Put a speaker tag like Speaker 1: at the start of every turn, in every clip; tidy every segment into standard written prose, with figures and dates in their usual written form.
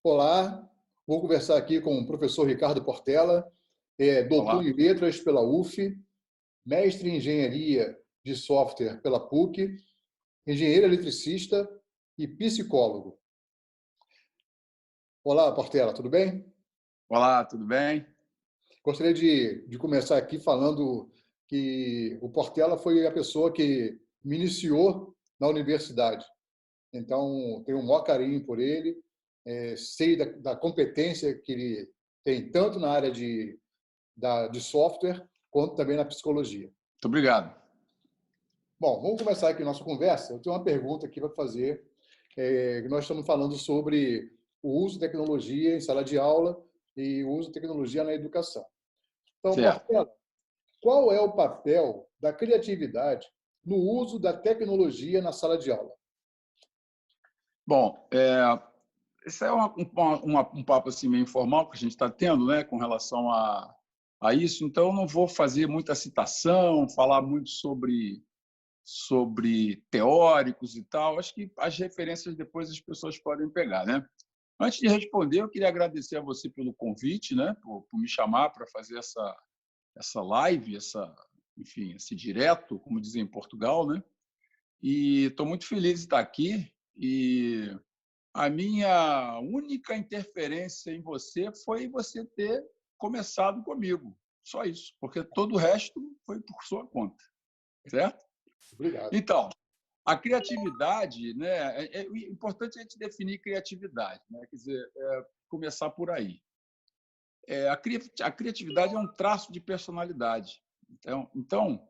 Speaker 1: Olá, vou conversar aqui com o professor Ricardo Portela, doutor
Speaker 2: Olá,
Speaker 1: em letras pela UF, mestre em engenharia de software pela PUC, engenheiro eletricista e psicólogo. Olá, Portela, tudo bem?
Speaker 2: olá, tudo bem?
Speaker 1: Gostaria de começar aqui falando que o Portela foi a pessoa que me iniciou na universidade. Então, tenho um maior carinho por ele, sei da competência que ele tem tanto na área de software quanto também na psicologia.
Speaker 2: Muito obrigado.
Speaker 1: Bom, vamos começar aqui a nossa conversa. Eu tenho uma pergunta aqui para fazer. Nós estamos falando sobre o uso de tecnologia em sala de aula e o uso de tecnologia na educação. Então,
Speaker 2: Certo.
Speaker 1: Portela, qual é o papel da criatividade no uso da tecnologia na sala de aula?
Speaker 2: Bom, esse é um papo assim, meio informal que a gente está tendo, né, com relação a isso. Então, eu não vou fazer muita citação, falar muito sobre teóricos e tal. Acho que as referências depois as pessoas podem pegar, né? Antes de responder, eu queria agradecer a você pelo convite, né, por me chamar para fazer essa live, enfim, esse direto, como dizem em Portugal, né? E estou muito feliz de estar aqui. E a minha única interferência em você foi você ter começado comigo. Só isso, porque todo o resto foi por sua conta, certo?
Speaker 1: Obrigado.
Speaker 2: Então, a criatividade, né? É importante a gente definir criatividade, né? Quer dizer, começar por aí. A criatividade é um traço de personalidade. Então,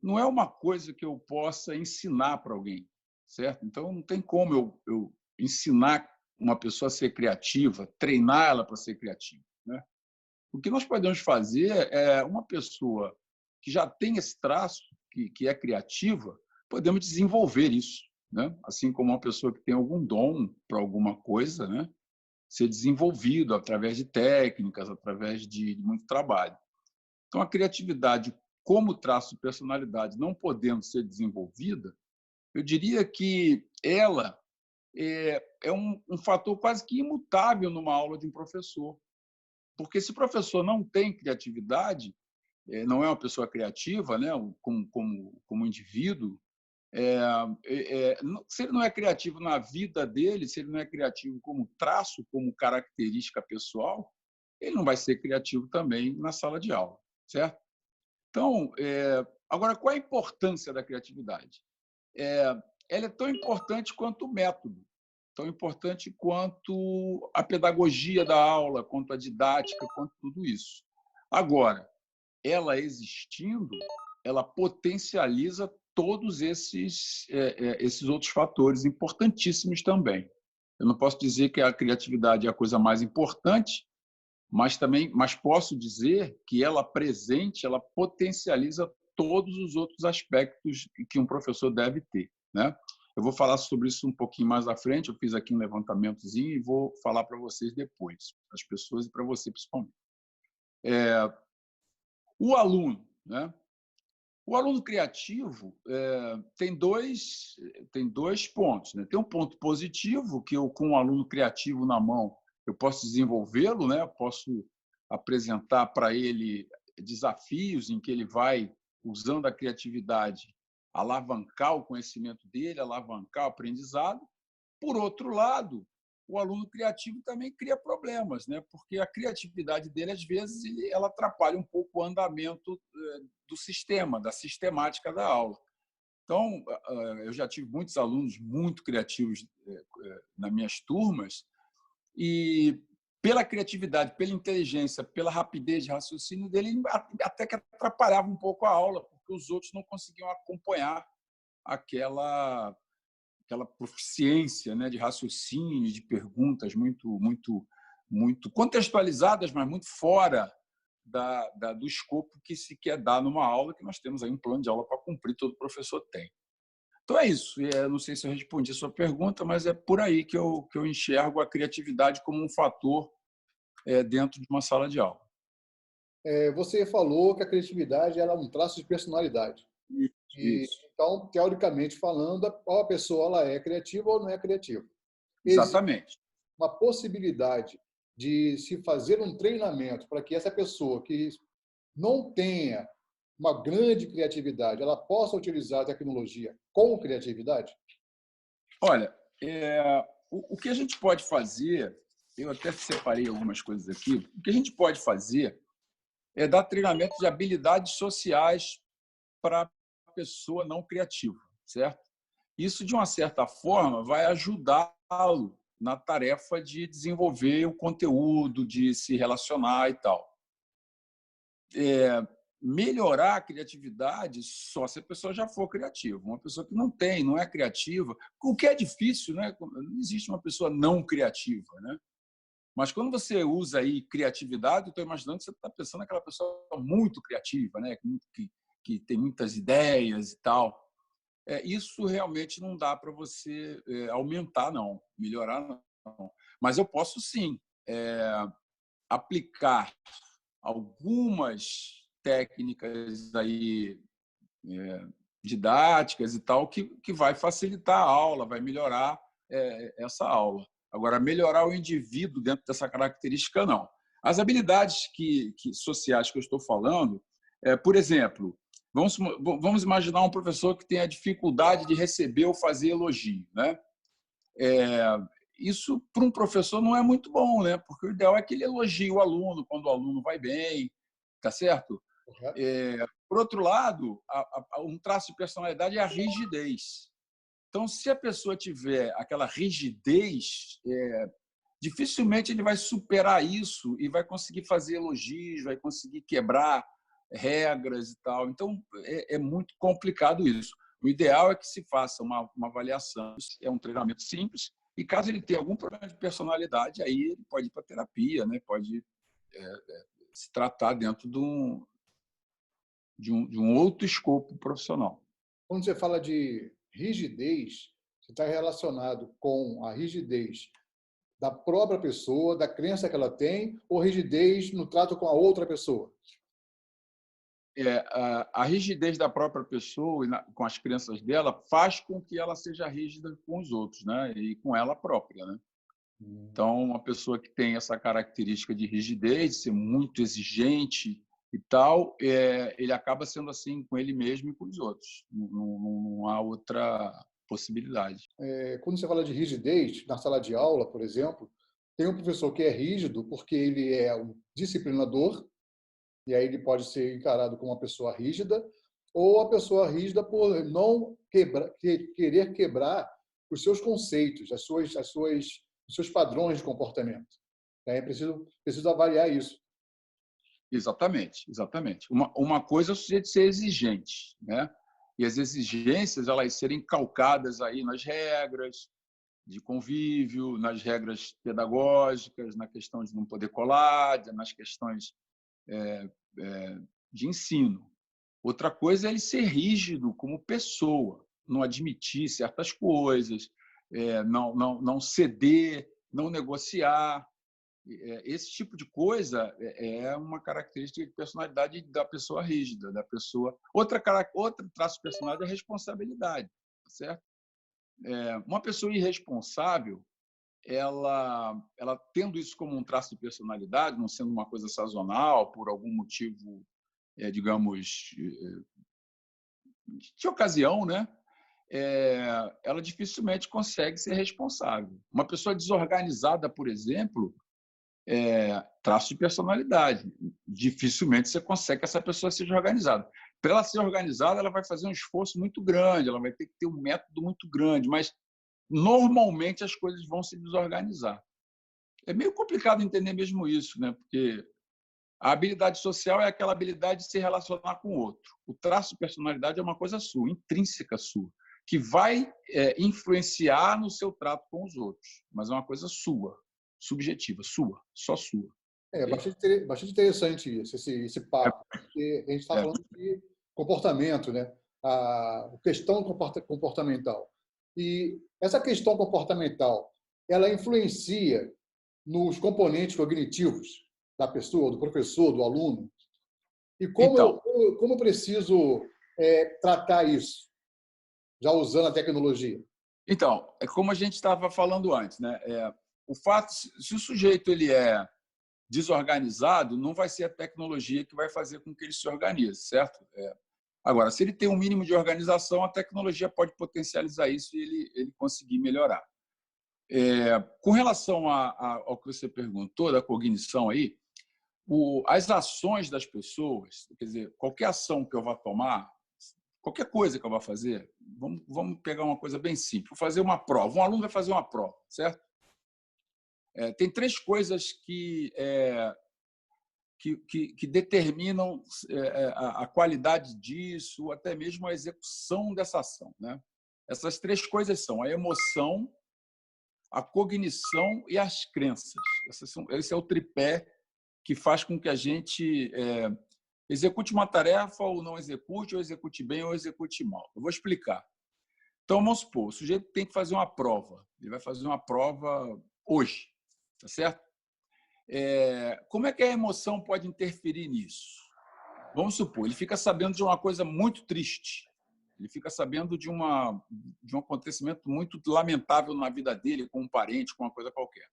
Speaker 2: não é uma coisa que eu possa ensinar para alguém, certo? Então, não tem como eu ensinar uma pessoa a ser criativa, treinar ela para ser criativa, né? O que nós podemos fazer é uma pessoa que já tem esse traço, que é criativa, podemos desenvolver isso, né? Assim como uma pessoa que tem algum dom para alguma coisa, né? Ser desenvolvido através de técnicas, através de muito trabalho. Então, a criatividade, como traço de personalidade, não podendo ser desenvolvida, eu diria que ela é um fator quase que imutável numa aula de um professor. Porque se o professor não tem criatividade, não é uma pessoa criativa, né, como indivíduo, se ele não é criativo na vida dele, se ele não é criativo como traço, como característica pessoal, ele não vai ser criativo também na sala de aula, certo? Então, agora, qual a importância da criatividade? Ela é tão importante quanto o método, tão importante quanto a pedagogia da aula, quanto a didática, quanto tudo isso. Agora, ela existindo, ela potencializa todos esses outros fatores importantíssimos também. Eu não posso dizer que a criatividade é a coisa mais importante, mas posso dizer que ela presente, ela potencializa todos os outros aspectos que um professor deve ter, né? Eu vou falar sobre isso um pouquinho mais à frente. Eu fiz aqui um levantamentozinho e vou falar para vocês depois, para as pessoas e para você principalmente. O aluno, né? O aluno criativo tem dois pontos, né? Tem um ponto positivo, que eu, com o aluno criativo na mão, eu posso desenvolvê-lo, né? Eu posso apresentar para ele desafios em que ele vai, usando a criatividade, alavancar o conhecimento dele, alavancar o aprendizado. Por outro lado, o aluno criativo também cria problemas, né? Porque a criatividade dele, às vezes, ela atrapalha um pouco o andamento do sistema, da sistemática da aula. Então, eu já tive muitos alunos muito criativos nas minhas turmas e, pela criatividade, pela inteligência, pela rapidez de raciocínio dele, até que atrapalhava um pouco a aula, porque os outros não conseguiam acompanhar aquela proficiência, né, de raciocínio, de perguntas muito contextualizadas, mas muito fora do escopo que se quer dar numa aula, que nós temos aí um plano de aula para cumprir, todo professor tem. Então é isso. Não sei se eu respondi a sua pergunta, mas é por aí que eu enxergo a criatividade como um fator dentro de uma sala de aula.
Speaker 1: Você falou que a criatividade era um traço de personalidade. E,
Speaker 2: Isso.
Speaker 1: então, teoricamente falando, a pessoa ela é criativa ou não é criativa. Existe
Speaker 2: Exatamente.
Speaker 1: uma possibilidade de se fazer um treinamento para que essa pessoa que não tenha uma grande criatividade, ela possa utilizar a tecnologia com criatividade?
Speaker 2: Olha, o que a gente pode fazer, eu até separei algumas coisas aqui, o que a gente pode fazer é dar treinamento de habilidades sociais para a pessoa não criativa, certo? Isso, de uma certa forma, vai ajudá-lo na tarefa de desenvolver o conteúdo, de se relacionar e tal. Melhorar a criatividade só se a pessoa já for criativa. Uma pessoa que não é criativa, o que é difícil, né? Não existe uma pessoa não criativa, né? Mas quando você usa aí criatividade, eu estou imaginando que você está pensando naquela pessoa muito criativa, né? Que tem muitas ideias e tal. Isso realmente não dá para você aumentar, não, melhorar, não. Mas eu posso sim aplicar algumas técnicas aí didáticas e tal que vai facilitar a aula, vai melhorar essa aula. Agora, melhorar o indivíduo dentro dessa característica, não. As habilidades sociais que eu estou falando, por exemplo, vamos imaginar um professor que tem a dificuldade de receber ou fazer elogio, né? Isso, para um professor, não é muito bom, né? Porque o ideal é que ele elogie o aluno quando o aluno vai bem, tá certo?
Speaker 1: Correto?
Speaker 2: Por outro lado, um traço de personalidade é a rigidez. Então, se a pessoa tiver aquela rigidez, dificilmente ele vai superar isso e vai conseguir fazer elogios, vai conseguir quebrar regras e tal. Então, é muito complicado isso. O ideal é que se faça uma avaliação. É um treinamento simples e, caso ele tenha algum problema de personalidade, aí ele pode ir para terapia, né? Pode se tratar dentro de um outro escopo profissional.
Speaker 1: Quando você fala de rigidez, você está relacionado com a rigidez da própria pessoa, da crença que ela tem, ou rigidez no trato com a outra pessoa?
Speaker 2: A rigidez da própria pessoa e com as crenças dela faz com que ela seja rígida com os outros, né? E com ela própria, né? Então, uma pessoa que tem essa característica de rigidez, de ser muito exigente e tal, ele acaba sendo assim com ele mesmo e com os outros. Não há outra possibilidade.
Speaker 1: Quando você fala de rigidez, na sala de aula, por exemplo, tem um professor que é rígido porque ele é um disciplinador, e aí ele pode ser encarado como uma pessoa rígida, ou a pessoa rígida por não querer quebrar os seus conceitos, os seus padrões de comportamento. É preciso avaliar isso.
Speaker 2: Exatamente, exatamente. Uma coisa é o sujeito ser exigente, né? E as exigências elas serem calcadas aí nas regras de convívio, nas regras pedagógicas, na questão de não poder colar, nas questões de ensino. Outra coisa é ele ser rígido como pessoa, não admitir certas coisas, não ceder, não negociar. Esse tipo de coisa é uma característica de personalidade da pessoa rígida, da pessoa. Outro traço de personalidade é a responsabilidade, certo? Uma pessoa irresponsável, ela tendo isso como um traço de personalidade, não sendo uma coisa sazonal, por algum motivo, digamos, de ocasião, né? Ela dificilmente consegue ser responsável. Uma pessoa desorganizada, por exemplo, traço de personalidade. Dificilmente você consegue que essa pessoa seja organizada. Para ela ser organizada, ela vai fazer um esforço muito grande, ela vai ter que ter um método muito grande, mas normalmente as coisas vão se desorganizar. É meio complicado entender mesmo isso, né? Porque a habilidade social é aquela habilidade de se relacionar com o outro. O traço de personalidade é uma coisa sua, intrínseca sua, que vai influenciar no seu trato com os outros, mas é uma coisa sua, subjetiva, sua, só sua.
Speaker 1: Bastante interessante esse papo, porque a gente está falando de comportamento, né? A questão comportamental. E essa questão comportamental, ela influencia nos componentes cognitivos da pessoa, do professor, do aluno. E
Speaker 2: Então,
Speaker 1: como eu preciso tratar isso, já usando a tecnologia?
Speaker 2: é como a gente estava falando antes, né? o fato, se o sujeito ele é desorganizado, não vai ser a tecnologia que vai fazer com que ele se organize, certo? Agora, se ele tem um mínimo de organização, a tecnologia pode potencializar isso e ele conseguir melhorar. Com relação ao que você perguntou, da cognição aí, as ações das pessoas, quer dizer, qualquer ação que eu vá tomar, qualquer coisa que eu vá fazer, vamos pegar uma coisa bem simples, vou fazer uma prova, um aluno vai fazer uma prova, certo? Tem três coisas que determinam a qualidade disso, até mesmo a execução dessa ação, né? Essas três coisas são a emoção, a cognição e as crenças. Esse é o tripé que faz com que a gente execute uma tarefa ou não execute, ou execute bem ou execute mal. Eu vou explicar. Então, vamos supor, o sujeito tem que fazer uma prova. Ele vai fazer uma prova hoje, tá certo? Como é que a emoção pode interferir nisso? Vamos supor, ele fica sabendo de uma coisa muito triste. Ele fica sabendo de um acontecimento muito lamentável na vida dele, com um parente, com uma coisa qualquer.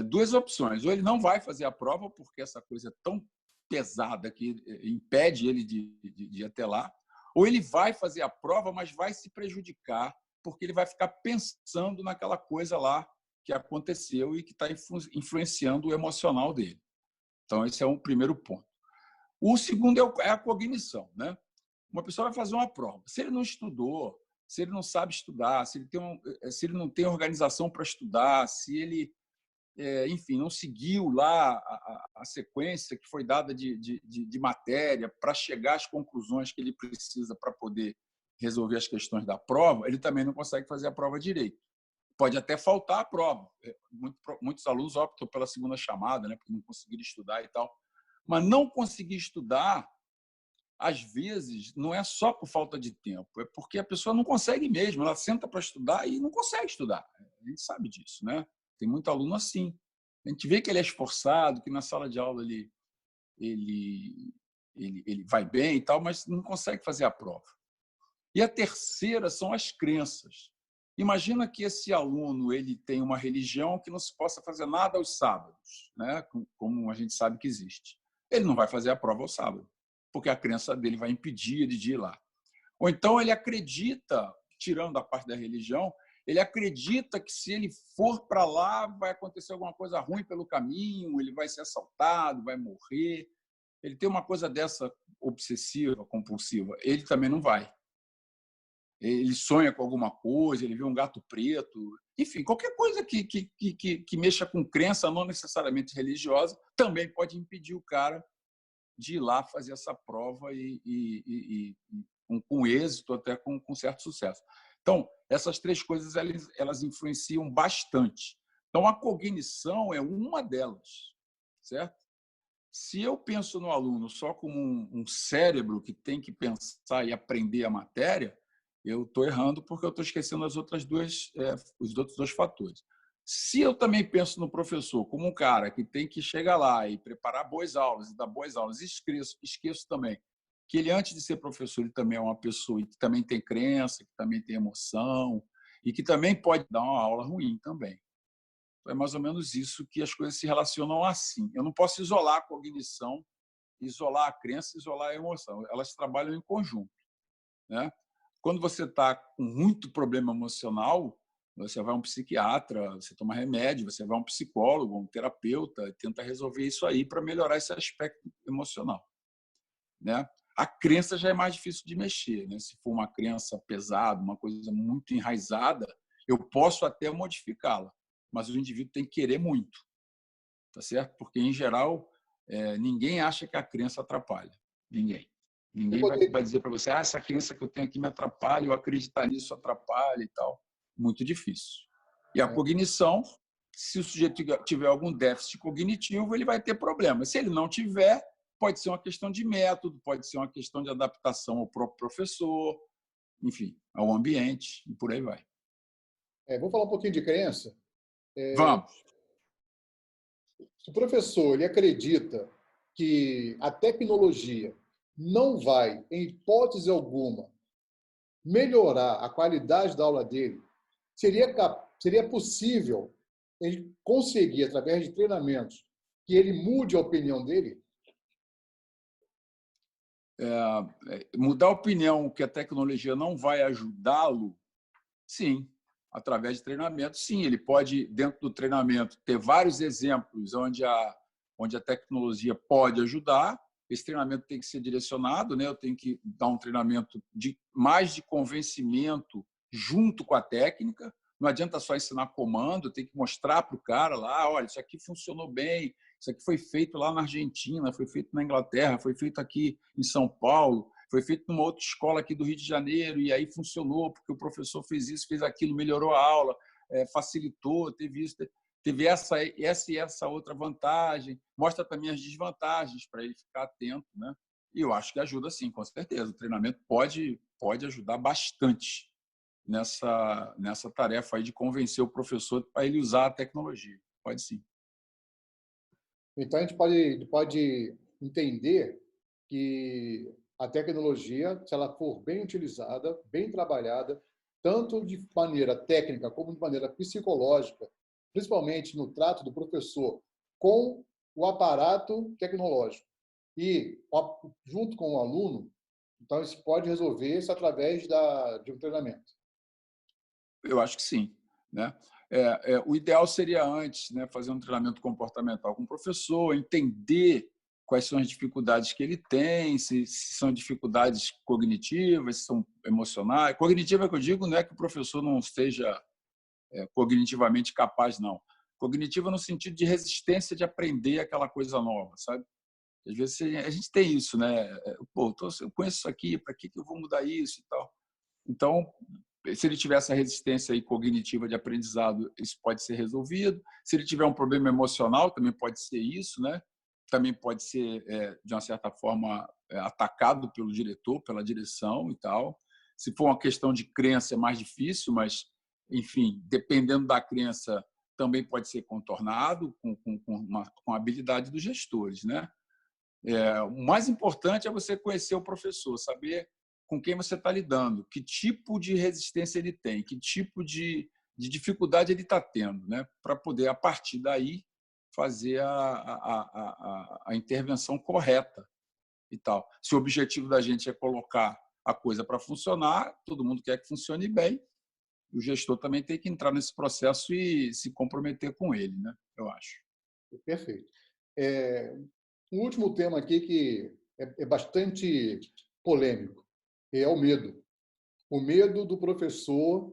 Speaker 2: Duas opções. Ou ele não vai fazer a prova, porque essa coisa é tão pesada que impede ele de ir até lá, ou ele vai fazer a prova, mas vai se prejudicar, porque ele vai ficar pensando naquela coisa lá que aconteceu e que está influenciando o emocional dele. Então, esse é um primeiro ponto. O segundo é a cognição, né? Uma pessoa vai fazer uma prova. Se ele não estudou, se ele não sabe estudar, se ele não tem organização para estudar, se ele, enfim, não seguiu lá a sequência que foi dada de matéria para chegar às conclusões que ele precisa para poder resolver as questões da prova, ele também não consegue fazer a prova direito. Pode até faltar a prova. Muitos alunos optam pela segunda chamada, né, porque não conseguiram estudar e tal. Mas não conseguir estudar, às vezes, não é só por falta de tempo, é porque a pessoa não consegue mesmo. Ela senta para estudar e não consegue estudar. A gente sabe disso, né? Tem muito aluno assim. A gente vê que ele é esforçado, que na sala de aula ele vai bem e tal, mas não consegue fazer a prova. E a terceira são as crenças. Imagina que esse aluno ele tem uma religião que não se possa fazer nada aos sábados, né? Como a gente sabe que existe. Ele não vai fazer a prova ao sábado, porque a crença dele vai impedir ele de ir lá. Ou então ele acredita, tirando a parte da religião, ele acredita que se ele for para lá vai acontecer alguma coisa ruim pelo caminho, ele vai ser assaltado, vai morrer. Ele tem uma coisa dessa obsessiva, compulsiva, ele também não vai. Ele sonha com alguma coisa, ele vê um gato preto, enfim, qualquer coisa que mexa com crença, não necessariamente religiosa, também pode impedir o cara de ir lá fazer essa prova com êxito, até com certo sucesso. Então, essas três coisas elas influenciam bastante. Então, a cognição é uma delas, certo? Se eu penso no aluno só como um cérebro que tem que pensar e aprender a matéria, eu estou errando porque eu estou esquecendo os outros dois fatores. Se eu também penso no professor como um cara que tem que chegar lá e preparar boas aulas e dar boas aulas, esqueço também que ele, antes de ser professor, ele também é uma pessoa que também tem crença, que também tem emoção e que também pode dar uma aula ruim também. Então, é mais ou menos isso que as coisas se relacionam assim. Eu não posso isolar a cognição, isolar a crença, isolar a emoção. Elas trabalham em conjunto, né? Quando você está com muito problema emocional, você vai a um psiquiatra, você toma remédio, você vai a um psicólogo, um terapeuta, tenta resolver isso aí para melhorar esse aspecto emocional, né? A crença já é mais difícil de mexer, né? Se for uma crença pesada, uma coisa muito enraizada, eu posso até modificá-la, mas o indivíduo tem que querer muito, tá certo? Porque, em geral, ninguém acha que a crença atrapalha. Ninguém. Ninguém vai dizer para você, essa crença que eu tenho aqui me atrapalha, eu acreditar nisso atrapalha e tal. Muito difícil. E a cognição, se o sujeito tiver algum déficit cognitivo, ele vai ter problema. Se ele não tiver, pode ser uma questão de método, pode ser uma questão de adaptação ao próprio professor, enfim, ao ambiente, e por aí vai.
Speaker 1: Vamos falar um pouquinho de crença?
Speaker 2: Vamos.
Speaker 1: Se o professor ele acredita que a tecnologia não vai, em hipótese alguma, melhorar a qualidade da aula dele, seria possível ele conseguir, através de treinamentos, que ele mude a opinião dele?
Speaker 2: Mudar a opinião que a tecnologia não vai ajudá-lo, sim, através de treinamento, sim. Ele pode, dentro do treinamento, ter vários exemplos onde a tecnologia pode ajudar. Esse treinamento tem que ser direcionado, né? Eu tenho que dar um treinamento mais de convencimento junto com a técnica. Não adianta só ensinar comando, tem que mostrar para o cara lá, olha, isso aqui funcionou bem, isso aqui foi feito lá na Argentina, foi feito na Inglaterra, foi feito aqui em São Paulo, foi feito numa outra escola aqui do Rio de Janeiro, e aí funcionou, porque o professor fez isso, fez aquilo, melhorou a aula, facilitou, teve isso, teve essa e essa outra vantagem, mostra também as desvantagens para ele ficar atento, né? E eu acho que ajuda sim, com certeza. O treinamento pode ajudar bastante nessa tarefa aí de convencer o professor para ele usar a tecnologia. Pode sim.
Speaker 1: Então, a gente pode entender que a tecnologia, se ela for bem utilizada, bem trabalhada, tanto de maneira técnica como de maneira psicológica, principalmente no trato do professor com o aparato tecnológico e junto com o aluno, então isso pode resolver-se através de um treinamento.
Speaker 2: Eu acho que sim, né? O ideal seria antes, né, fazer um treinamento comportamental com o professor, entender quais são as dificuldades que ele tem, se são dificuldades cognitivas, se são emocionais. Cognitiva que eu digo não é que o professor não esteja cognitivamente capaz, não. Cognitiva no sentido de resistência de aprender aquela coisa nova, sabe? Às vezes a gente tem isso, né? Pô, eu conheço isso aqui, para que eu vou mudar isso e tal? Então, se ele tiver essa resistência aí cognitiva de aprendizado, isso pode ser resolvido. Se ele tiver um problema emocional, também pode ser isso, né? Também pode ser, de uma certa forma, atacado pelo diretor, pela direção e tal. Se for uma questão de crença, é mais difícil, mas, enfim, dependendo da crença, também pode ser contornado com a habilidade dos gestores, né? O mais importante é você conhecer o professor, saber com quem você está lidando, que tipo de resistência ele tem, que tipo de dificuldade ele está tendo, né? Para poder, a partir daí, fazer a intervenção correta e tal. Se o objetivo da gente é colocar a coisa para funcionar, todo mundo quer que funcione bem, o gestor também tem que entrar nesse processo e se comprometer com ele, né? Eu acho.
Speaker 1: Perfeito. Um último tema aqui que é bastante polêmico, é o medo. O medo do professor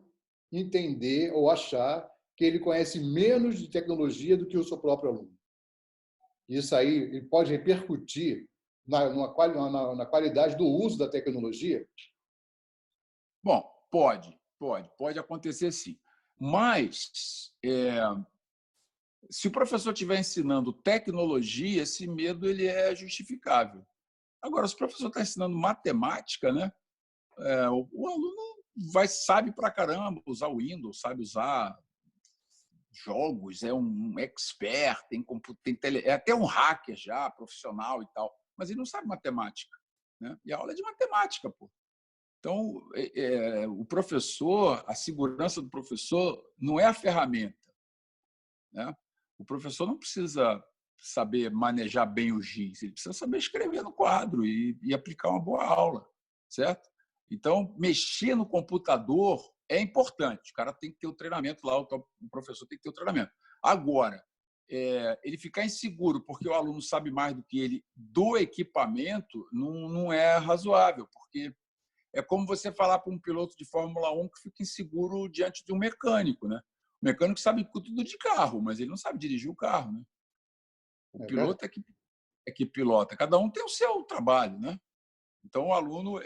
Speaker 1: entender ou achar que ele conhece menos de tecnologia do que o seu próprio aluno. Isso aí pode repercutir na qualidade do uso da tecnologia?
Speaker 2: Bom, pode acontecer sim. Mas, se o professor estiver ensinando tecnologia, esse medo ele é justificável. Agora, se o professor está ensinando matemática, né, o aluno sabe pra caramba usar o Windows, sabe usar jogos, é um expert, é até um hacker já, profissional e tal, mas ele não sabe matemática, né? E a aula é de matemática, pô. Então, o professor, a segurança do professor não é a ferramenta, né? O professor não precisa saber manejar bem o giz, ele precisa saber escrever no quadro e aplicar uma boa aula, certo? Então, mexer no computador é importante. O cara tem que ter o treinamento lá, o professor tem que ter o treinamento. Agora, ele ficar inseguro porque o aluno sabe mais do que ele do equipamento não é razoável, porque é como você falar para um piloto de Fórmula 1 que fica inseguro diante de um mecânico, né? O mecânico sabe tudo de carro, mas ele não sabe dirigir o carro, né? O piloto é que pilota. Cada um tem o seu trabalho, né? Então, o aluno,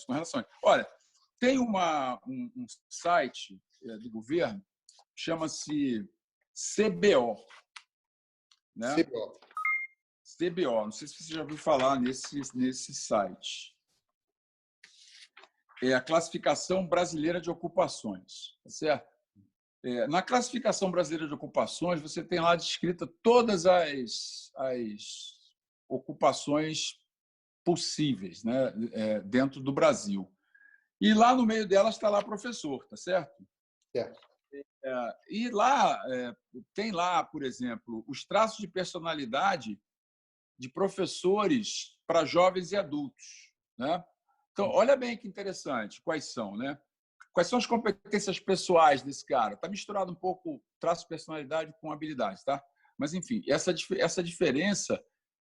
Speaker 2: com relação a... Olha, tem um site do governo, chama-se CBO, né? CBO, não sei se você já ouviu falar nesse site. É a Classificação Brasileira de Ocupações, tá certo? Na Classificação Brasileira de Ocupações, você tem lá descrita todas as ocupações possíveis, né, dentro do Brasil. E lá no meio delas está lá professor, tá certo?
Speaker 1: Certo.
Speaker 2: E lá, tem lá, por exemplo, os traços de personalidade de professores para jovens e adultos, né? Então, olha bem que interessante, quais são, né? Quais são as competências pessoais desse cara? Está misturado um pouco traço de personalidade com habilidade, tá? Mas, enfim, essa diferença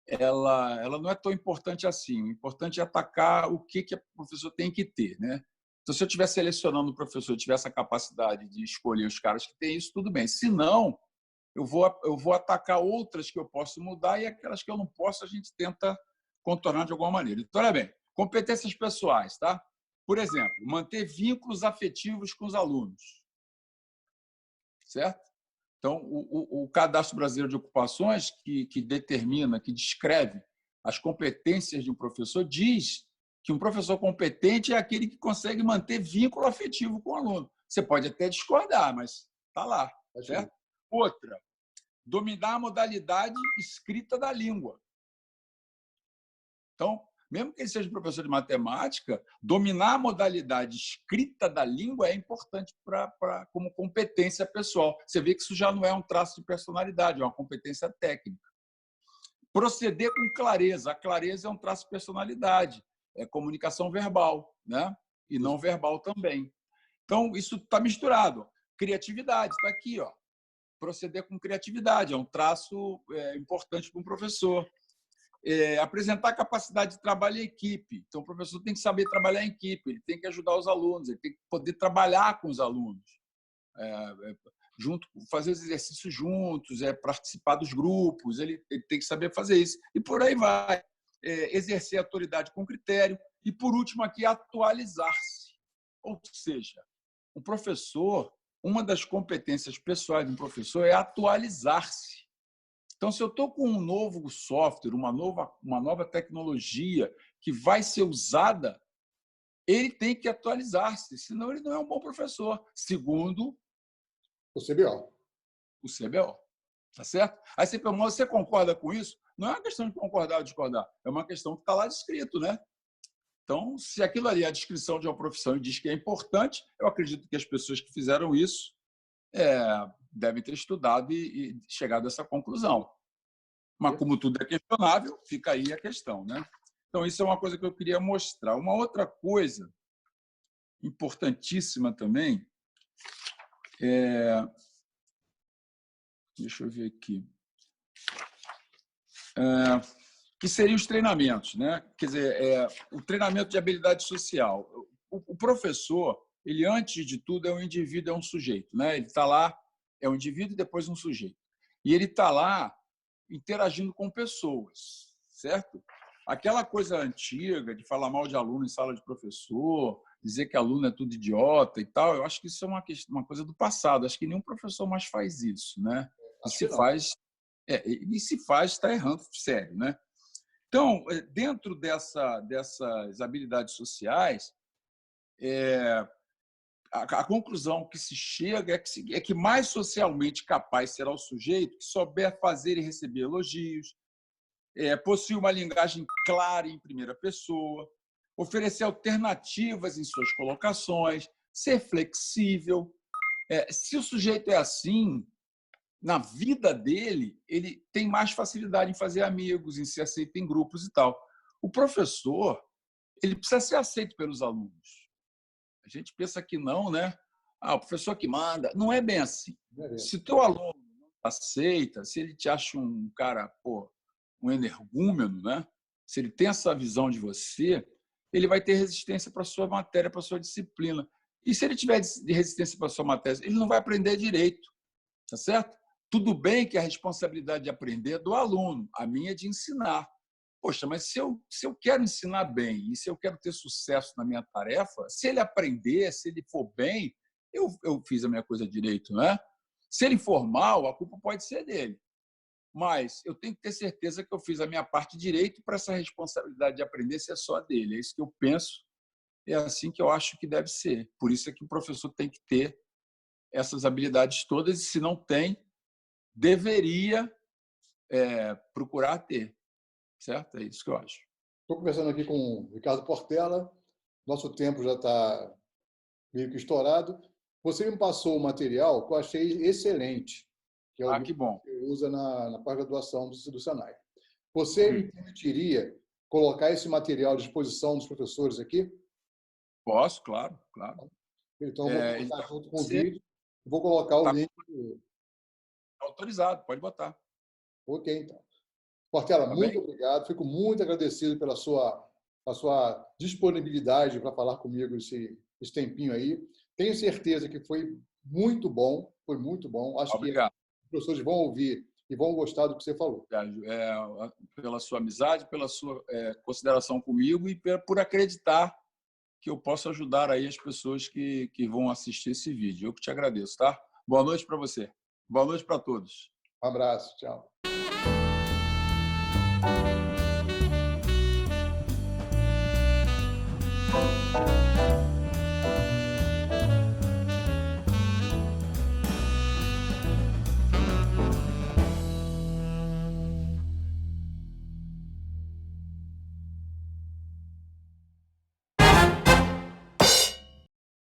Speaker 2: ela não é tão importante assim. O importante é atacar o que o professor tem que ter, né? Então, se eu estiver selecionando o professor, tiver essa capacidade de escolher os caras que têm isso, tudo bem. Se não, eu vou atacar outras que eu posso mudar e aquelas que eu não posso, a gente tenta contornar de alguma maneira. Então, olha bem, competências pessoais, tá? Por exemplo, manter vínculos afetivos com os alunos, certo? Então, o Cadastro Brasileiro de Ocupações, que determina, que descreve as competências de um professor, diz que um professor competente é aquele que consegue manter vínculo afetivo com o aluno. Você pode até discordar, mas está lá, certo? Outra, dominar a modalidade escrita da língua. Então, mesmo que ele seja professor de matemática, dominar a modalidade escrita da língua é importante como competência pessoal. Você vê que isso já não é um traço de personalidade, é uma competência técnica. Proceder com clareza. A clareza é um traço de personalidade, é comunicação verbal, né? E não verbal também. Então, isso está misturado. Criatividade, está aqui, ó. Proceder com criatividade, é um traço importante para um professor. Apresentar capacidade de trabalho em equipe. Então, o professor tem que saber trabalhar em equipe, ele tem que ajudar os alunos, ele tem que poder trabalhar com os alunos, junto, fazer os exercícios juntos, participar dos grupos, ele tem que saber fazer isso. E por aí vai. Exercer autoridade com critério. E, por último, aqui, atualizar-se. Ou seja, o professor, uma das competências pessoais de um professor é atualizar-se. Então, se eu estou com um novo software, uma nova tecnologia que vai ser usada, ele tem que atualizar-se, senão ele não é um bom professor, segundo
Speaker 1: o CBO.
Speaker 2: O CBO. Tá certo? Aí você pergunta, você concorda com isso? Não é uma questão de concordar ou discordar, é uma questão que está lá descrito, né? Então, se aquilo ali é a descrição de uma profissão e diz que é importante, eu acredito que as pessoas que fizeram isso devem ter estudado e chegado a essa conclusão. Mas, como tudo é questionável, fica aí a questão, né? Então, isso é uma coisa que eu queria mostrar. Uma outra coisa importantíssima também deixa eu ver aqui, que seriam os treinamentos, né? Quer dizer, o treinamento de habilidade social. O professor, ele antes de tudo é um indivíduo, é um sujeito, né? Ele está lá, é um indivíduo e depois um sujeito. E ele está lá interagindo com pessoas, certo? Aquela coisa antiga de falar mal de aluno em sala de professor, dizer que aluno é tudo idiota e tal, eu acho que isso é uma coisa do passado. Acho que nenhum professor mais faz isso, né? E se faz, está errando sério, né? Então, dentro dessas habilidades sociais, a conclusão que se chega é que mais socialmente capaz será o sujeito que souber fazer e receber elogios, possui uma linguagem clara em primeira pessoa, oferecer alternativas em suas colocações, ser flexível. Se o sujeito é assim, na vida dele, ele tem mais facilidade em fazer amigos, em ser aceito em grupos e tal. O professor, ele precisa ser aceito pelos alunos. A gente pensa que não, né? O professor que manda. Não é bem assim. Se o teu aluno não aceita, se ele te acha um cara, um energúmeno, né? Se ele tem essa visão de você, ele vai ter resistência para a sua matéria, para a sua disciplina. E se ele tiver resistência para a sua matéria, ele não vai aprender direito, tá certo? Tudo bem que a responsabilidade de aprender é do aluno, a minha é de ensinar. Poxa, mas se eu quero ensinar bem e se eu quero ter sucesso na minha tarefa, se ele aprender, se ele for bem, eu fiz a minha coisa direito, né? Se ele for mal, a culpa pode ser dele. Mas eu tenho que ter certeza que eu fiz a minha parte direito para essa responsabilidade de aprender ser só dele. É isso que eu penso, é assim que eu acho que deve ser. Por isso é que o professor tem que ter essas habilidades todas e, se não tem, deveria procurar ter. Certo? É isso que eu acho.
Speaker 1: Estou conversando aqui com o Ricardo Portela. Nosso tempo já está meio que estourado. Você me passou o material que eu achei excelente, que é o
Speaker 2: Ah,
Speaker 1: livro
Speaker 2: que bom.
Speaker 1: que você usa na pós-graduação do Senai. Você
Speaker 2: Hum,
Speaker 1: me permitiria colocar esse material à disposição dos professores aqui?
Speaker 2: posso, claro, claro.
Speaker 1: Então, eu vou
Speaker 2: Ele
Speaker 1: colocar
Speaker 2: está
Speaker 1: junto com o
Speaker 2: você
Speaker 1: vídeo, vou colocar o
Speaker 2: está
Speaker 1: link.
Speaker 2: autorizado, pode botar.
Speaker 1: Ok, então. Portela,
Speaker 2: Tá
Speaker 1: muito
Speaker 2: bem?
Speaker 1: obrigado. Fico muito agradecido pela a sua disponibilidade para falar comigo esse tempinho aí. Tenho certeza que foi muito bom, foi muito bom. Acho que
Speaker 2: Obrigado.
Speaker 1: os professores vão ouvir e vão gostar do que você falou.
Speaker 2: Pela sua amizade, pela sua consideração comigo e por acreditar que eu posso ajudar aí as pessoas que vão assistir esse vídeo. Eu que te agradeço, tá? Boa noite para você. Boa noite para todos.
Speaker 1: Um abraço, tchau.